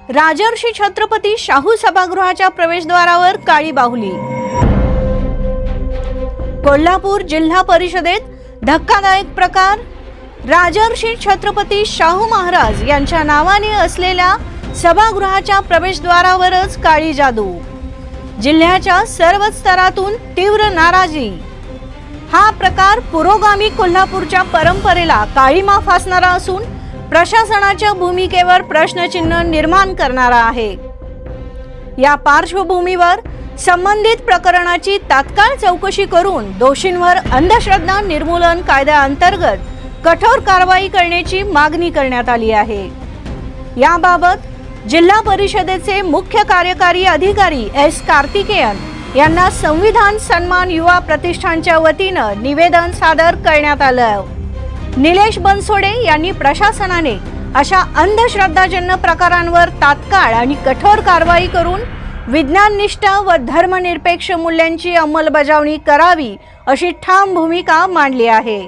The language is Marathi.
राजर्षी छत्रपती शाहू सभागृहाच्या प्रवेशद्वारावर काळी बाहुली। कोल्हापूर जिल्हा परिषदेत धक्कादायक प्रकार। राजर्षी छत्रपती शाहू महाराज यांच्या नावाने असलेल्या सभागृहाच्या प्रवेशद्वारावरच काळी जादू। जिल्ह्याच्या सर्व स्तरातून तीव्र नाराजी। हा प्रकार पुरोगामी कोल्हापूरच्या परंपरेला काळीमा फासणारा असून प्रशासनाच्या भूमिकेवर प्रश्नचिन्ह निर्माण करणारा आहे। या पार्श्वभूमीवर संबंधित प्रकरणाची तात्काळ चौकशी करून दोषींवर अंधश्रद्धा निर्मूलन कायद्याअंतर्गत कठोर कारवाई करण्याची मागणी करण्यात आली आहे। याबाबत जिल्हा परिषदेचे मुख्य कार्यकारी अधिकारी एस कार्तिकेयन यांना संविधान सन्मान युवा प्रतिष्ठानच्या वतीनं निवेदन सादर करण्यात आलं। निलेश बनसोडे यांनी प्रशासनाने अशा अंधश्रद्धाजन्य प्रकारांवर तात्काळ आणि कठोर कारवाई करून विज्ञाननिष्ठ व धर्मनिरपेक्ष मूल्यांची अंमलबजावणी करावी अशी ठाम भूमिका मांडली आहे।